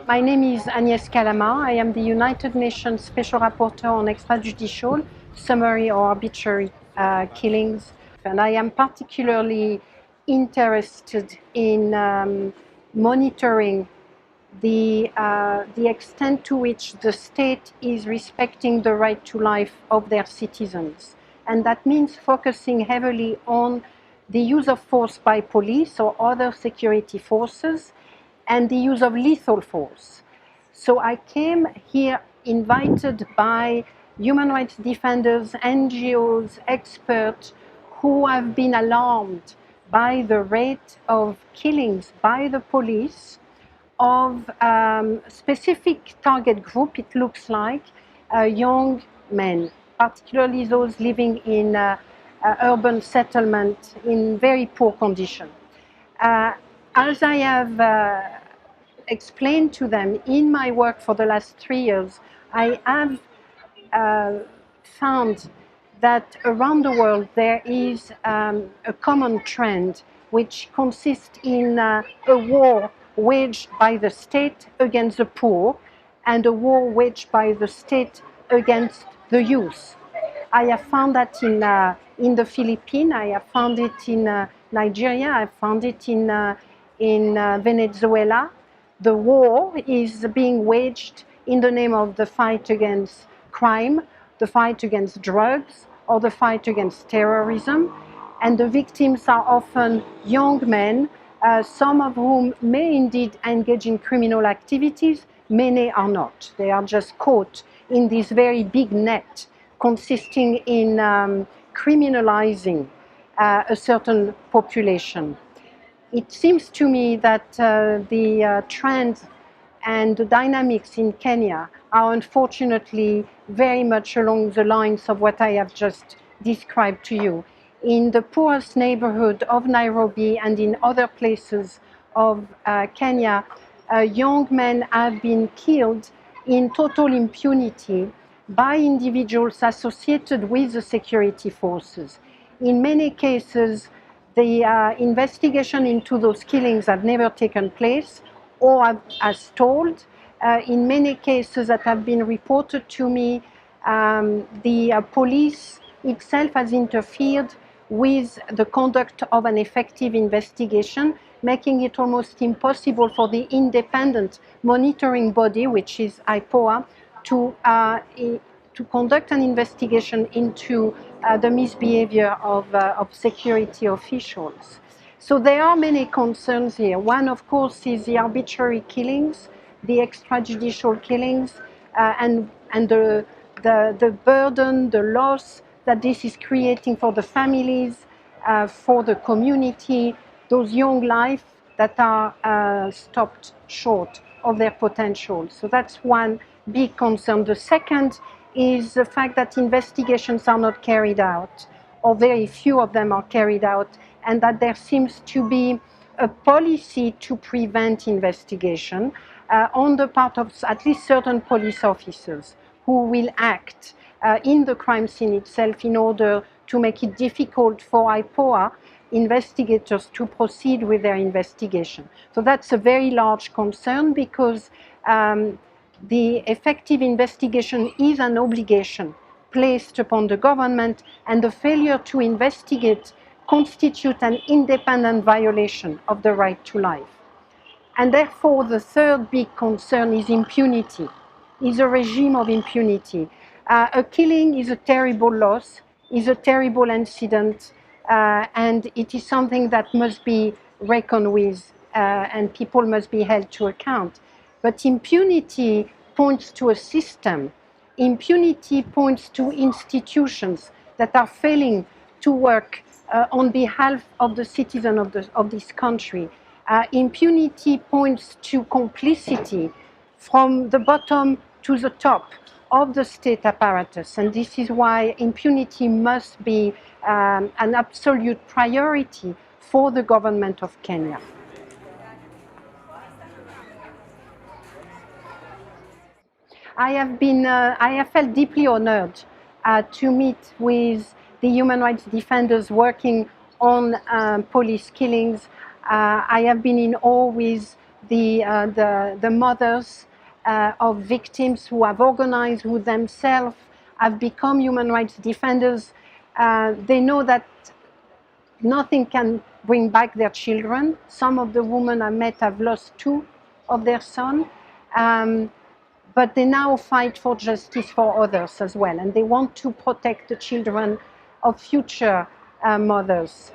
My name is Agnes Callamard. I am the United Nations Special Rapporteur on extrajudicial, summary or arbitrary killings. And I am particularly interested in monitoring the extent to which the state is respecting the right to life of their citizens. And that means focusing heavily on the use of force by police or other security forces and the use of lethal force. So I came here invited by human rights defenders, NGOs, experts who have been alarmed by the rate of killings by the police of specific target group, it looks like, young men, particularly those living in urban settlement in very poor condition. As I have explained to them in my work for the last 3 years, I have found that around the world there is a common trend which consists in a war waged by the state against the poor and a war waged by the state against the youth. I have found that in the Philippines, I have found it in Nigeria, I have found it in Venezuela. The war is being waged in the name of the fight against crime, the fight against drugs, or the fight against terrorism. And the victims are often young men, some of whom may indeed engage in criminal activities, many are not. They are just caught in this very big net consisting in criminalizing a certain population. It seems to me that the trends and the dynamics in Kenya are unfortunately very much along the lines of what I have just described to you. In the poorest neighborhood of Nairobi and in other places of Kenya, young men have been killed in total impunity by individuals associated with the security forces. In many cases, the investigation into those killings have never taken place or are stalled. In many cases that have been reported to me, the police itself has interfered with the conduct of an effective investigation, making it almost impossible for the independent monitoring body, which is IPOA, to conduct an investigation into the misbehavior of security officials. So there are many concerns here. One, of course, is the arbitrary killings, the extrajudicial killings, and the burden, the loss that this is creating for the families, for the community, those young lives that are stopped short of their potential. So that's one big concern. The second is the fact that investigations are not carried out, or very few of them are carried out, and that there seems to be a policy to prevent investigation on the part of at least certain police officers who will act in the crime scene itself in order to make it difficult for IPOA investigators to proceed with their investigation. So that's a very large concern because the effective investigation is an obligation placed upon the government, and the failure to investigate constitutes an independent violation of the right to life. And therefore, the third big concern is impunity, is a regime of impunity. A killing is a terrible loss, is a terrible incident, and it is something that must be reckoned with, and people must be held to account. But impunity points to a system. Impunity points to institutions that are failing to work on behalf of the citizen of this country. Impunity points to complicity from the bottom to the top of the state apparatus, and this is why impunity must be an absolute priority for the government of Kenya. I have felt deeply honored to meet with the human rights defenders working on police killings. I have been in awe with the mothers of victims who have organized, who themselves have become human rights defenders. They know that nothing can bring back their children. Some of the women I met have lost 2 of their sons. But they now fight for justice for others as well, and they want to protect the children of future mothers.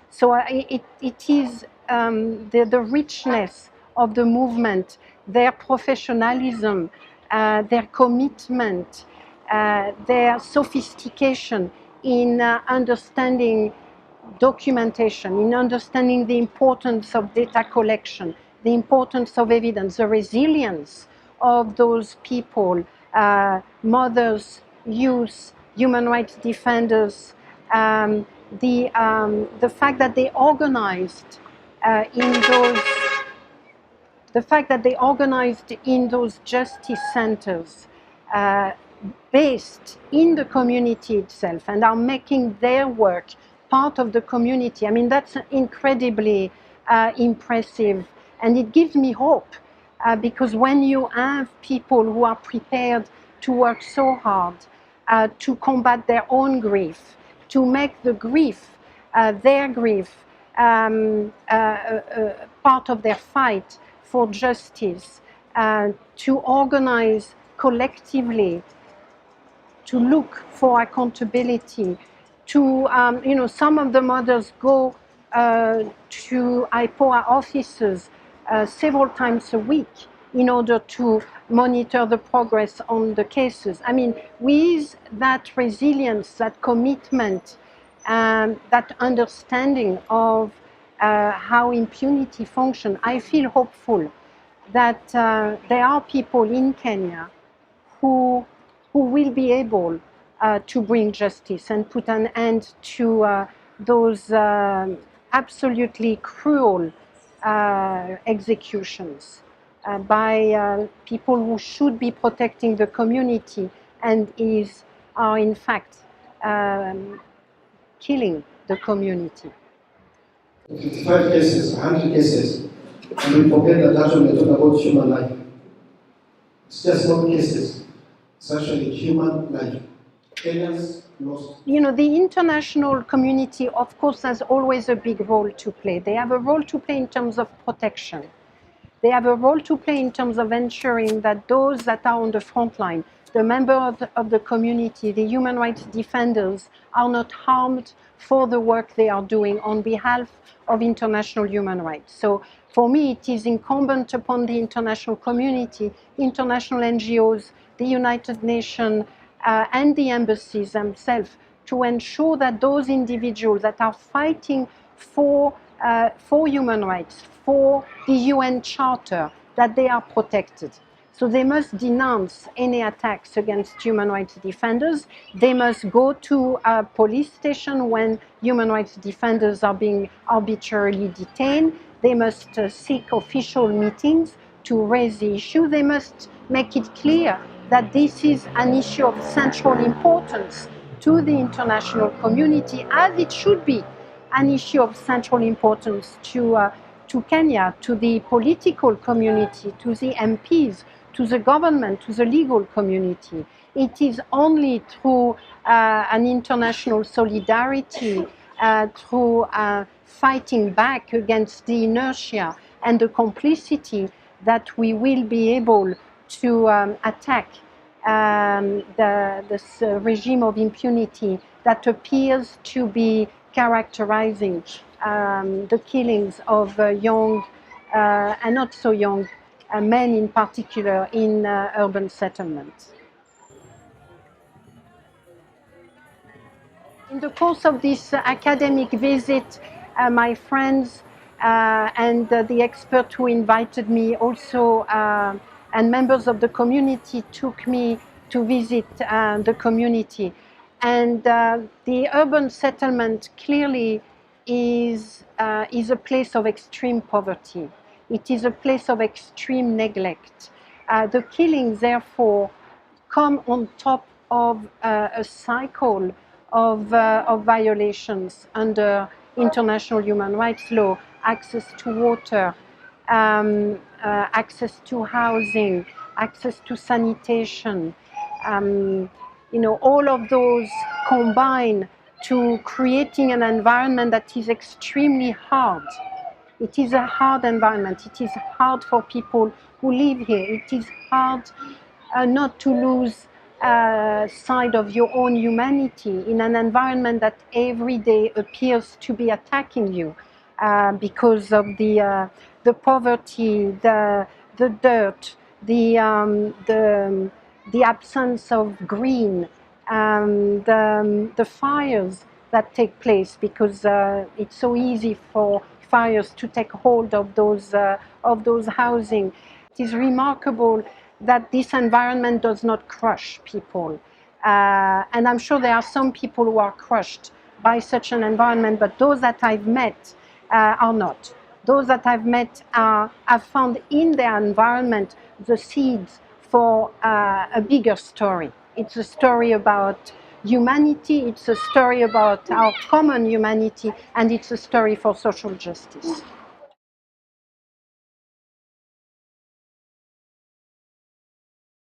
So it is the richness of the movement, their professionalism, their commitment, their sophistication in understanding documentation, in understanding the importance of data collection, the importance of evidence, the resilience of those people, mothers, youth, human rights defenders, the fact that they organized in those justice centers, based in the community itself, and are making their work part of the community. I mean, that's incredibly impressive, and it gives me hope. Because when you have people who are prepared to work so hard to combat their own grief, to make the grief, their grief, part of their fight for justice, to organize collectively, to look for accountability, to, some of the mothers go to IPOA offices several times a week in order to monitor the progress on the cases. I mean, with that resilience, that commitment, that understanding of how impunity functions, I feel hopeful that there are people in Kenya who will be able to bring justice and put an end to those absolutely cruel executions by people who should be protecting the community and are in fact killing the community. 55 cases, 100 cases, and we forget that that's when we talk about human life. It's just not cases, it's actually human life. Kenyans lost. The international community, of course, has always a big role to play. They have a role to play in terms of protection. They have a role to play in terms of ensuring that those that are on the front line, the members of the community, the human rights defenders, are not harmed for the work they are doing on behalf of international human rights. So for me, it is incumbent upon the international community, international NGOs, the United Nations, and the embassies themselves to ensure that those individuals that are fighting for human rights, for the UN Charter, that they are protected. So they must denounce any attacks against human rights defenders. They must go to a police station when human rights defenders are being arbitrarily detained. They must seek official meetings to raise the issue. They must make it clear that this is an issue of central importance to the international community, as it should be an issue of central importance to Kenya, to the political community, to the MPs, to the government, to the legal community. It is only through an international solidarity, through fighting back against the inertia and the complicity, that we will be able to attack this regime of impunity that appears to be characterizing the killings of young and not so young men in particular in urban settlements. In the course of this academic visit, my friends and the expert who invited me also and members of the community took me to visit the community. And the urban settlement clearly is a place of extreme poverty. It is a place of extreme neglect. The killings, therefore, come on top of a cycle of violations under international human rights law, access to water, access to housing, access to sanitation. All of those combine to creating an environment that is extremely hard. It is a hard environment. It is hard for people who live here. It is hard not to lose sight of your own humanity in an environment that every day appears to be attacking you because of the poverty, the dirt, the absence of green, the fires that take place, because it's so easy for fires to take hold of those housing. It is remarkable that this environment does not crush people. And I'm sure there are some people who are crushed by such an environment, but those that I've met are not. Those that I've met have found in their environment the seeds for a bigger story. It's a story about humanity, it's a story about our common humanity, and it's a story for social justice.